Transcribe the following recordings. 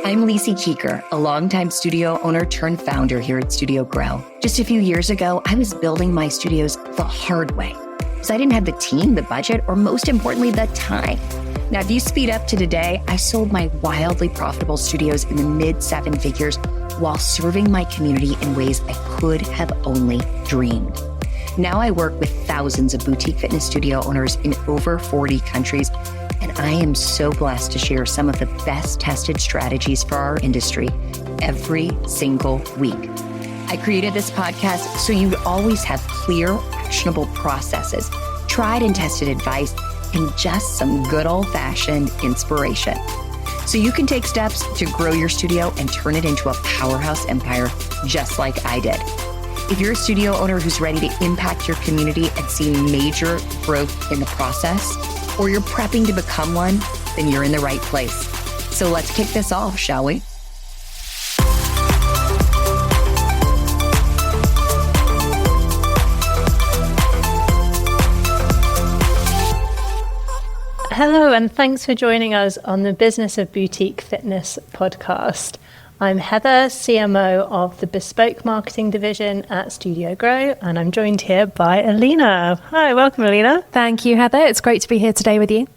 I'm Lisi Cheeker, a longtime studio owner turned founder here at Studio Grow. Just a few years ago, I was building my studios the hard way. So I didn't have the team, the budget, or most importantly, the time. Now, if you speed up to today, I sold my wildly profitable studios in the mid 7 figures while serving my community in ways I could have only dreamed. Now I work with thousands of boutique fitness studio owners in over 40 countries, and I am so blessed to share some of the best tested strategies for our industry every single week. I created this podcast so you'd always have clear, actionable processes, tried and tested advice, and just some good old-fashioned inspiration. So you can take steps to grow your studio and turn it into a powerhouse empire just like I did. If you're a studio owner who's ready to impact your community and see major growth in the process, or you're prepping to become one, then you're in the right place. So let's kick this off, shall we? Hello, and thanks for joining us on the Business of Boutique Fitness podcast. I'm Heather, CMO of the Bespoke Marketing Division at Studio Grow, and I'm joined here by Alina. Hi, welcome, Alina. Thank you, Heather. It's great to be here today with you.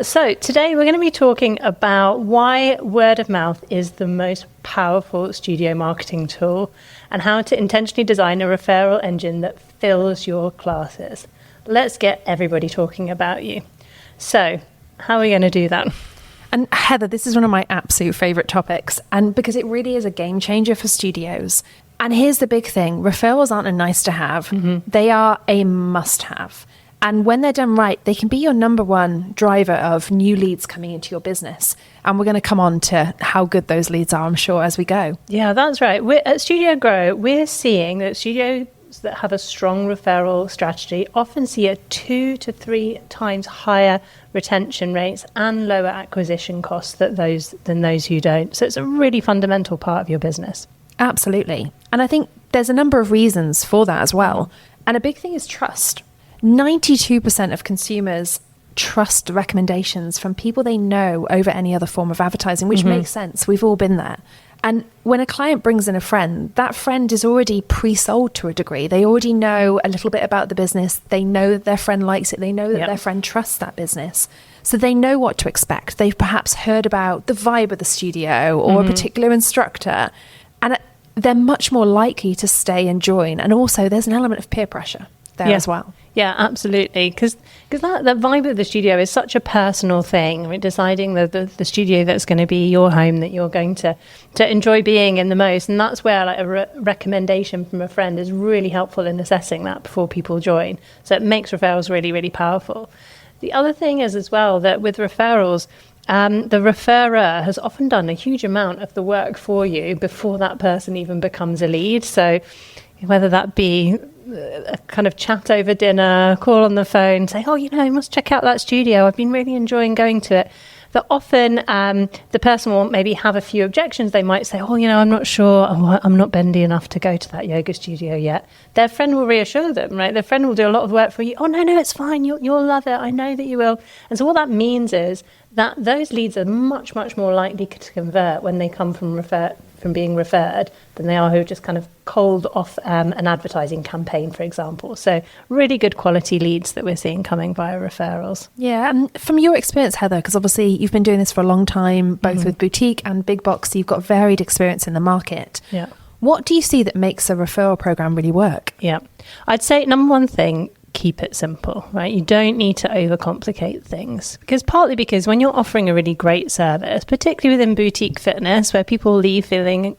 So today we're going to be talking about why word of mouth is the most powerful studio marketing tool and how to intentionally design a referral engine that fills your classes. Let's get everybody talking about you. So how are we going to do that? And Heather, this is one of my absolute favorite topics, and because it really is a game changer for studios. And here's the big thing. Referrals aren't a nice to have. Mm-hmm. They are a must have. And when they're done right, they can be your number one driver of new leads coming into your business. And we're going to come on to how good those leads are, I'm sure, as we go. Yeah, that's right. At Studio Grow, we're seeing that studios that have a strong referral strategy often see a 2 to 3 times higher retention rates and lower acquisition costs than those who don't. So it's a really fundamental part of your business. Absolutely. And I think there's a number of reasons for that as well. And a big thing is trust. 92% of consumers trust recommendations from people they know over any other form of advertising, which makes sense. We've all been there. And when a client brings in a friend, that friend is already pre-sold to a degree. They already know a little bit about the business. They know that their friend likes it. They know that their friend trusts that business. So they know what to expect. They've perhaps heard about the vibe of the studio or a particular instructor. And they're much more likely to stay and join. And also there's an element of peer pressure there as well. Yeah, absolutely. Because the vibe of the studio is such a personal thing. I mean, deciding the studio that's going to be your home, that you're going to enjoy being in the most. And that's where like a recommendation from a friend is really helpful in assessing that before people join. So it makes referrals really, really powerful. The other thing is as well that with referrals, the referrer has often done a huge amount of the work for you before that person even becomes a lead. So whether that be a kind of chat over dinner, call on the phone, say, oh, you must check out that studio. I've been really enjoying going to it. That often the person will maybe have a few objections. They might say, oh, I'm not sure. Oh, I'm not bendy enough to go to that yoga studio yet. Their friend will reassure them, right? Their friend will do a lot of work for you. Oh, no, it's fine. You'll love it. I know that you will. And so what that means is that those leads are much, much more likely to convert when they come from being referred than they are who just kind of cold off an advertising campaign, for example. So really good quality leads that we're seeing coming via referrals. Yeah, and from your experience, Heather, because obviously you've been doing this for a long time, both with boutique and big box, so you've got varied experience in the market. Yeah. What do you see that makes a referral program really work? Yeah, I'd say number one thing, keep it simple, right? You don't need to overcomplicate things partly because when you're offering a really great service, particularly within boutique fitness where people leave feeling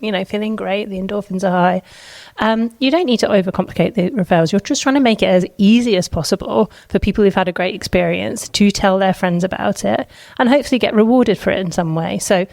great, the endorphins are high, you don't need to overcomplicate the referrals. You're just trying to make it as easy as possible for people who've had a great experience to tell their friends about it and hopefully get rewarded for it in some way. So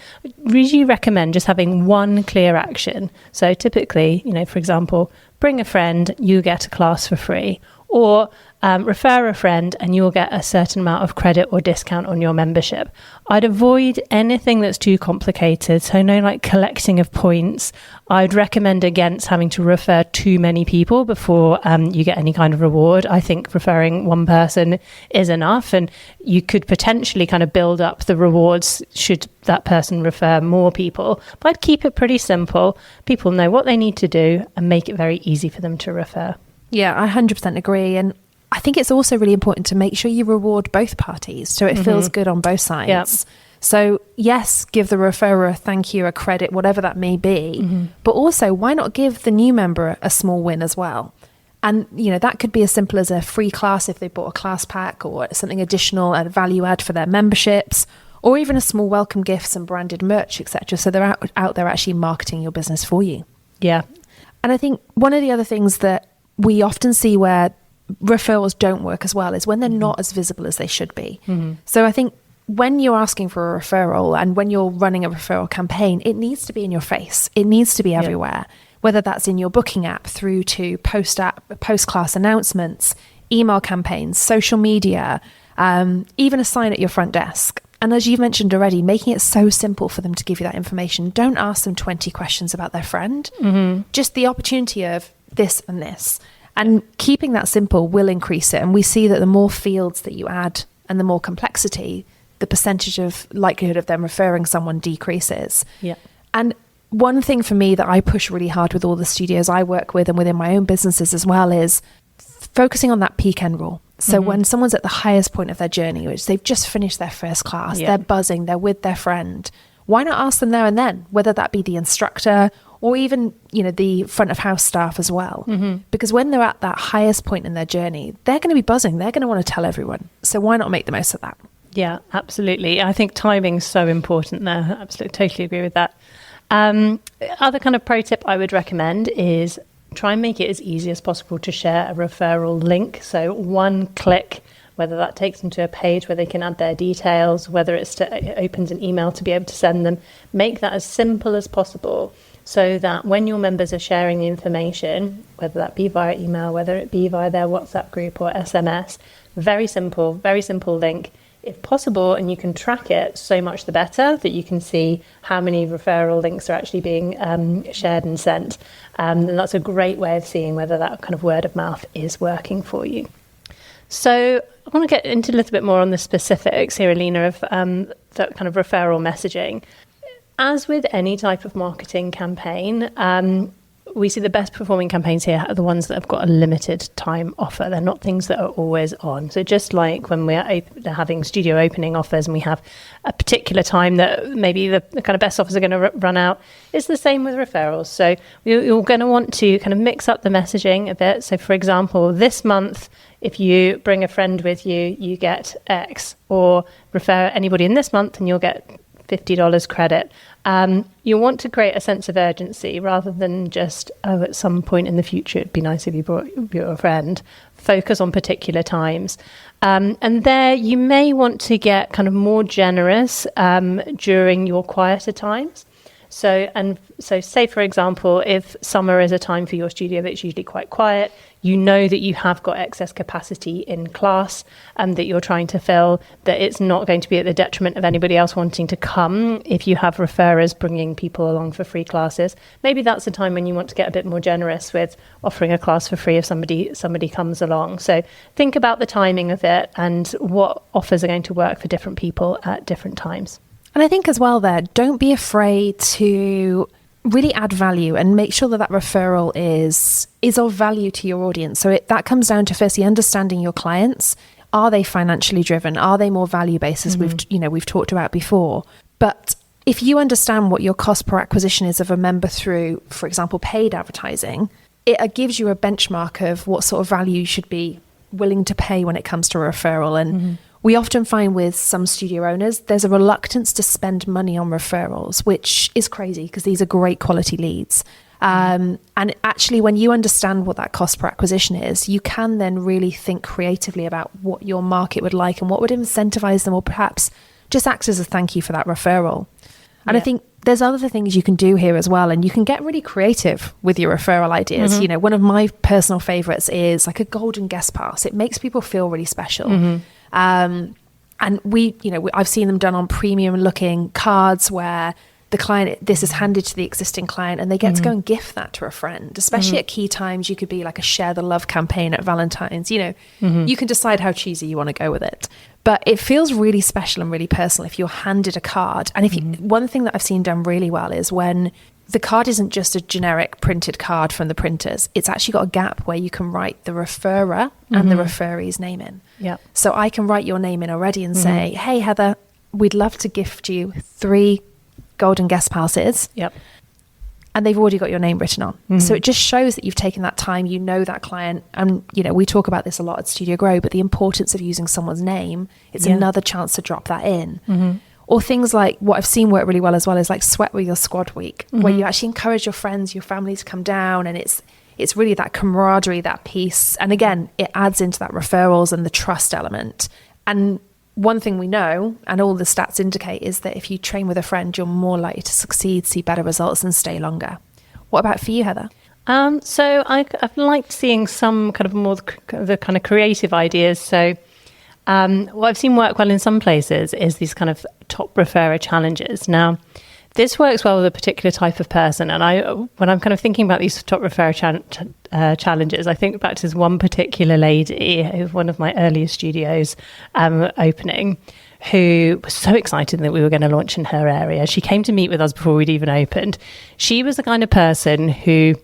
really recommend just having one clear action. So typically, for example, bring a friend, you get a class for free. Or refer a friend and you'll get a certain amount of credit or discount on your membership. I'd avoid anything that's too complicated. So no like collecting of points. I'd recommend against having to refer too many people before you get any kind of reward. I think referring one person is enough, and you could potentially kind of build up the rewards should that person refer more people. But I'd keep it pretty simple. People know what they need to do and make it very easy for them to refer. Yeah, I 100% agree. And I think it's also really important to make sure you reward both parties so it feels good on both sides. Yeah. So yes, give the referrer a thank you, a credit, whatever that may be. But also, why not give the new member a small win as well? And, that could be as simple as a free class if they bought a class pack, or something additional, a value add for their memberships, or even a small welcome gift, some branded merch, etc. So they're out there actually marketing your business for you. Yeah. And I think one of the other things that we often see where referrals don't work as well is when they're not as visible as they should be. So I think when you're asking for a referral and when you're running a referral campaign, it needs to be in your face. It needs to be everywhere, whether that's in your booking app through to post-class announcements, email campaigns, social media, even a sign at your front desk. And as you've mentioned already, making it so simple for them to give you that information. Don't ask them 20 questions about their friend. Just the opportunity of this and this. And keeping that simple will increase it. And we see that the more fields that you add and the more complexity, the percentage of likelihood of them referring someone decreases. Yeah. And one thing for me that I push really hard with all the studios I work with and within my own businesses as well is focusing on that peak end rule. So when someone's at the highest point of their journey, which they've just finished their first class, they're buzzing, they're with their friend, why not ask them there and then, whether that be the instructor or even, the front of house staff as well. Because when they're at that highest point in their journey, they're going to be buzzing. They're going to want to tell everyone. So why not make the most of that? Yeah, absolutely. I think timing's so important there. Absolutely, totally agree with that. Other kind of pro tip I would recommend is try and make it as easy as possible to share a referral link. So one click, whether that takes them to a page where they can add their details, whether it opens an email to be able to send them, make that as simple as possible so that when your members are sharing the information, whether that be via email, whether it be via their WhatsApp group or SMS, very simple link. If possible, and you can track it, so much the better, that you can see how many referral links are actually being shared and sent. And that's a great way of seeing whether that kind of word of mouth is working for you. So I want to get into a little bit more on the specifics here, Alina, of that kind of referral messaging. As with any type of marketing campaign, we see the best performing campaigns here are the ones that have got a limited time offer. They're not things that are always on. So just like when we're having studio opening offers and we have a particular time that maybe the kind of best offers are going to run out, it's the same with referrals. So you're going to want to kind of mix up the messaging a bit. So for example, this month, if you bring a friend with you, you get X, or refer anybody in this month and you'll get $50 credit. You want to create a sense of urgency rather than just, at some point in the future, it'd be nice if you brought your friend. Focus on particular times. And there you may want to get kind of more generous during your quieter times. So say, for example, if summer is a time for your studio that's usually quite quiet, you know that you have got excess capacity in class and that you're trying to fill, that it's not going to be at the detriment of anybody else wanting to come if you have referrers bringing people along for free classes. Maybe that's a time when you want to get a bit more generous with offering a class for free if somebody comes along. So think about the timing of it and what offers are going to work for different people at different times. And I think as well there, don't be afraid to really add value and make sure that referral is of value to your audience. So that comes down to firstly understanding your clients. Are they financially driven? Are they more value-based, as we've talked about before? But if you understand what your cost per acquisition is of a member through, for example, paid advertising, it gives you a benchmark of what sort of value you should be willing to pay when it comes to a referral. And we often find with some studio owners, there's a reluctance to spend money on referrals, which is crazy because these are great quality leads. And actually, when you understand what that cost per acquisition is, you can then really think creatively about what your market would like and what would incentivize them, or perhaps just acts as a thank you for that referral. And I think there's other things you can do here as well. And you can get really creative with your referral ideas. You know, one of my personal favorites is like a golden guest pass. It makes people feel really special. And I've seen them done on premium looking cards where the client, this is handed to the existing client and they get to go and gift that to a friend, especially at key times. You could be like a share the love campaign at Valentine's, you can decide how cheesy you want to go with it. But it feels really special and really personal if you're handed a card. And one thing that I've seen done really well is when the card isn't just a generic printed card from the printers, it's actually got a gap where you can write the referrer and the referee's name in. Yeah. So I can write your name in already and say, hey, Heather, we'd love to gift you 3 golden guest passes. Yep. And they've already got your name written on. So it just shows that you've taken that time, you know that client. And, we talk about this a lot at Studio Grow, but the importance of using someone's name, it's another chance to drop that in. Or things like what I've seen work really well as well is like Sweat with Your Squad Week, where you actually encourage your friends, your family to come down. And it's really that camaraderie, that piece. And again, it adds into that referrals and the trust element. And one thing we know, and all the stats indicate, is that if you train with a friend, you're more likely to succeed, see better results, and stay longer. What about for you, Heather? So I've liked seeing some kind of more the kind of creative ideas. So what I've seen work well in some places is these kind of top referrer challenges. Now, this works well with a particular type of person. And when I'm kind of thinking about these top referrer challenges, I think back to this one particular lady who was one of my earliest studios opening, who was so excited that we were going to launch in her area. She came to meet with us before we'd even opened. She was the kind of person who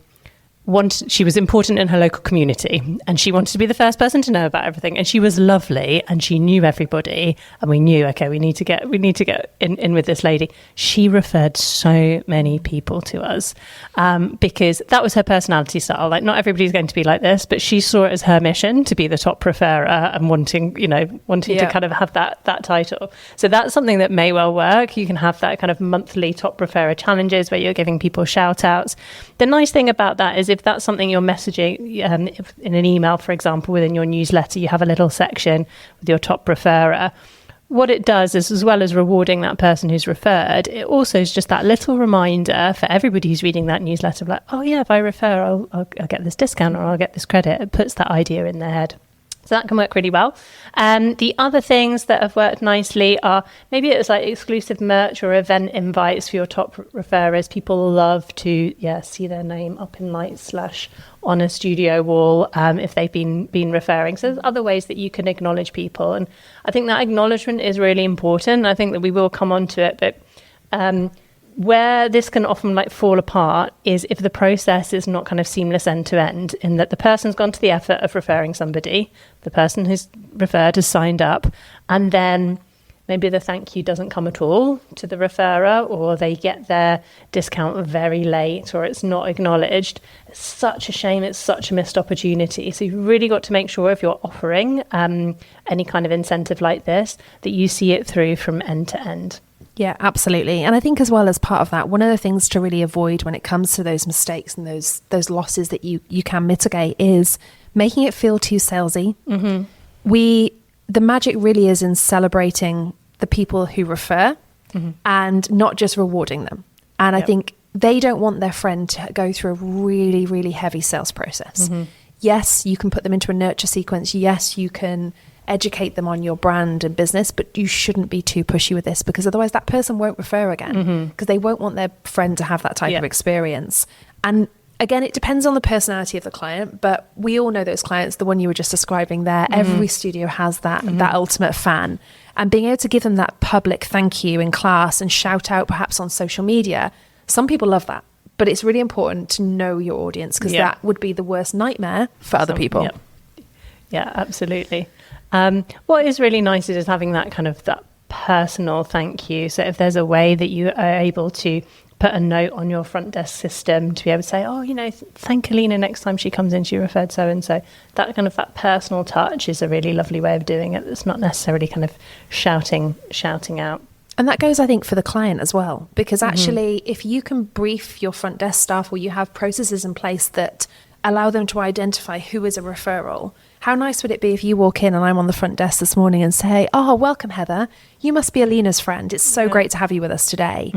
she was important in her local community and she wanted to be the first person to know about everything, and she was lovely and she knew everybody, and we knew, okay, we need to get in with this lady. She referred so many people to us because that was her personality style. Like, not everybody's going to be like this, but she saw it as her mission to be the top referrer and wanting to kind of have that title. So that's something that may well work. You can have that kind of monthly top referrer challenges where you're giving people shout outs. The nice thing about that is if that's something you're messaging in an email, for example, within your newsletter, you have a little section with your top referrer. What it does is, as well as rewarding that person who's referred, it also is just that little reminder for everybody who's reading that newsletter of like, oh yeah, if I refer, I'll get this discount or I'll get this credit. It puts that idea in their head. So that can work really well. The other things that have worked nicely are maybe it's like exclusive merch or event invites for your top referrers. People love to see their name up in lights / on a studio wall if they've been referring. So there's other ways that you can acknowledge people. And I think that acknowledgement is really important. I think that we will come on to it, but where this can often fall apart is if the process is not kind of seamless end to end, in that the person's gone to the effort of referring somebody, the person who's referred has signed up, and then maybe the thank you doesn't come at all to the referrer, or they get their discount very late, or it's not acknowledged. It's such a shame. It's such a missed opportunity. So you've really got to make sure if you're offering any kind of incentive like this, that you see it through from end to end. Yeah, absolutely. And I think as well as part of that, one of the things to really avoid when it comes to those mistakes and those losses that you can mitigate is making it feel too salesy. The magic really is in celebrating the people who refer and not just rewarding them. And I think they don't want their friend to go through a really, really heavy sales process. Yes, you can put them into a nurture sequence. Yes, you can educate them on your brand and business, but you shouldn't be too pushy with this, because otherwise that person won't refer again, because they won't want their friend to have that type of experience. And again, it depends on the personality of the client, but we all know those clients, the one you were just describing there. Every studio has that ultimate fan, and being able to give them that public thank you in class and shout out perhaps on social media, some people love that. But it's really important to know your audience, because that would be the worst nightmare for other people. Yeah, absolutely. What is really nice is having that kind of that personal thank you. So if there's a way that you are able to put a note on your front desk system to be able to say, oh, thank Alina next time she comes in, she referred so-and-so. That kind of that personal touch is a really lovely way of doing it. It's not necessarily kind of shouting out. And that goes, I think, for the client as well, because actually if you can brief your front desk staff, or you have processes in place that allow them to identify who is a referral. How nice would it be if you walk in and I'm on the front desk this morning and say, oh, welcome, Heather. You must be Alina's friend. It's so great to have you with us today.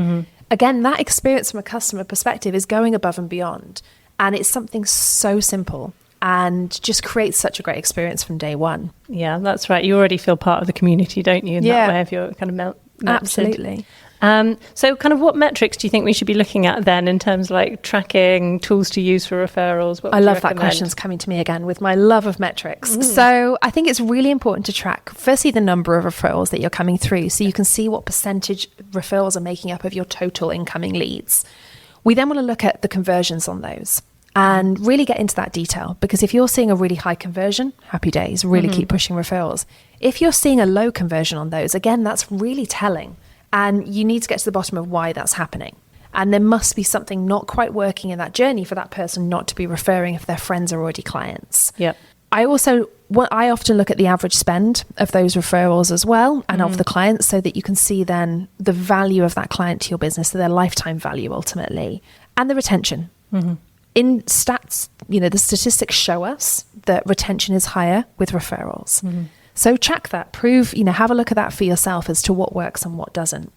again, that experience from a customer perspective is going above and beyond. And it's something so simple and just creates such a great experience from day one. Yeah, that's right. You already feel part of the community, don't you? In that way, if you're kind of melted. Absolutely. So kind of what metrics do you think we should be looking at then in terms of like tracking, tools to use for referrals? I love that question's coming to me again with my love of metrics. So I think it's really important to track, firstly, the number of referrals that you're coming through so you can see what percentage referrals are making up of your total incoming leads. We then want to look at the conversions on those and really get into that detail, because if you're seeing a really high conversion, happy days, really keep pushing referrals. If you're seeing a low conversion on those, again, that's really telling. And you need to get to the bottom of why that's happening. And there must be something not quite working in that journey for that person not to be referring if their friends are already clients. Yep. I often look at the average spend of those referrals as well and of the clients, so that you can see then the value of that client to your business, so their lifetime value ultimately, and the retention. In stats, the statistics show us that retention is higher with referrals. So track that, prove, have a look at that for yourself as to what works and what doesn't.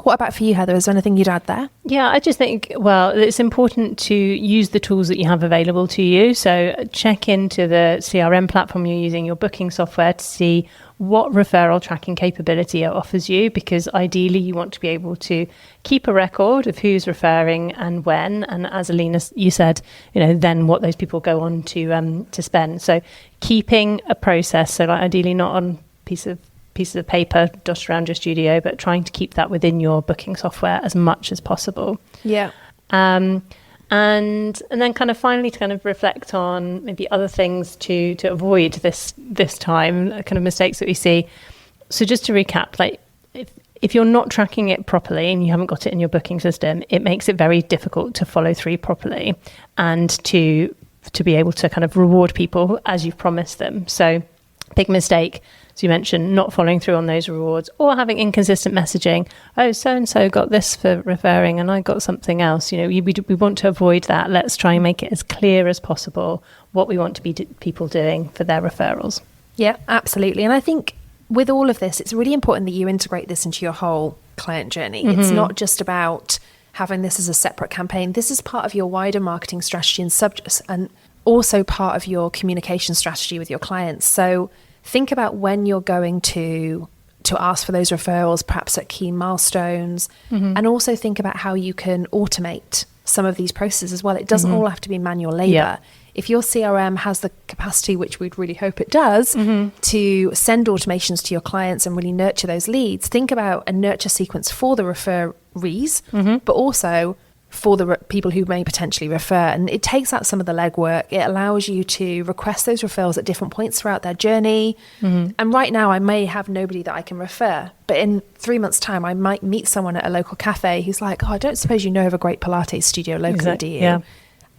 What about for you, Heather? Is there anything you'd add there? Yeah, I just think, it's important to use the tools that you have available to you. So check into the CRM platform you're using, your booking software, to see what referral tracking capability it offers you, because ideally you want to be able to keep a record of who's referring and when, and as Alina, you said, then what those people go on to spend. So keeping a process, so like ideally not on pieces of paper dotted around your studio, but trying to keep that within your booking software as much as possible. Yeah. And then kind of finally to kind of reflect on maybe other things to avoid this time, kind of mistakes that we see. So just to recap, like if you're not tracking it properly and you haven't got it in your booking system, it makes it very difficult to follow through properly and to be able to kind of reward people as you've promised them. So big mistake, as you mentioned, not following through on those rewards, or having inconsistent messaging. Oh, so-and-so got this for referring and I got something else. We want to avoid that. Let's try and make it as clear as possible what we want to be people doing for their referrals. Yeah, absolutely. And I think with all of this, it's really important that you integrate this into your whole client journey. It's not just about having this as a separate campaign. This is part of your wider marketing strategy and also part of your communication strategy with your clients. So think about when you're going to ask for those referrals, perhaps at key milestones, and also think about how you can automate some of these processes as well. It doesn't all have to be manual labor. Yeah. If your CRM has the capacity, which we'd really hope it does, to send automations to your clients and really nurture those leads, think about a nurture sequence for the referees, but also for the people who may potentially refer. And it takes out some of the legwork. It allows you to request those referrals at different points throughout their journey. And right now I may have nobody that I can refer, but in 3 months' time I might meet someone at a local cafe who's like, I don't suppose you know of a great Pilates studio locally, do you? Yeah.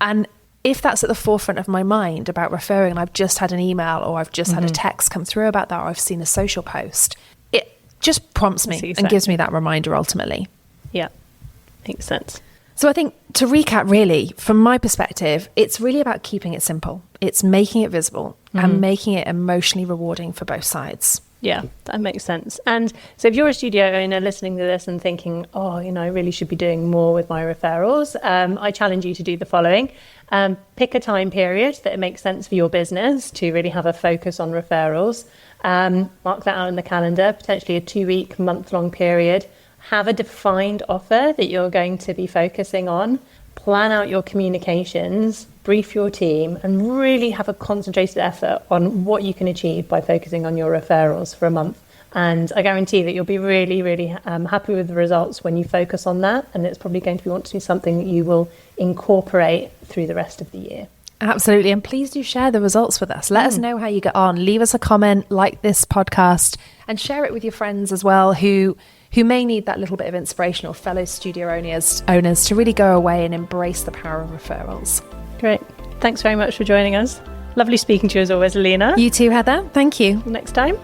And if that's at the forefront of my mind about referring, and I've just had an email or I've just had a text come through about that, or I've seen a social post, it just prompts me and gives me that reminder ultimately. Yeah, makes sense. So I think to recap, really, from my perspective, it's really about keeping it simple. It's making it visible and making it emotionally rewarding for both sides. Yeah, that makes sense. And so if you're a studio owner listening to this and thinking, I really should be doing more with my referrals, I challenge you to do the following. Pick a time period that it makes sense for your business to really have a focus on referrals. Mark that out in the calendar, potentially a 2-week, month-long period. Have a defined offer that you're going to be focusing on. Plan out your communications, brief your team, and really have a concentrated effort on what you can achieve by focusing on your referrals for a month. And I guarantee that you'll be really, really happy with the results when you focus on that. And it's probably going to want to be something that you will incorporate through the rest of the year. Absolutely. And please do share the results with us. Let us know how you get on. Leave us a comment, like this podcast, and share it with your friends as well who may need that little bit of inspiration, or fellow studio owners to really go away and embrace the power of referrals. Great. Thanks very much for joining us. Lovely speaking to you as always, Alina. You too, Heather. Thank you. Next time.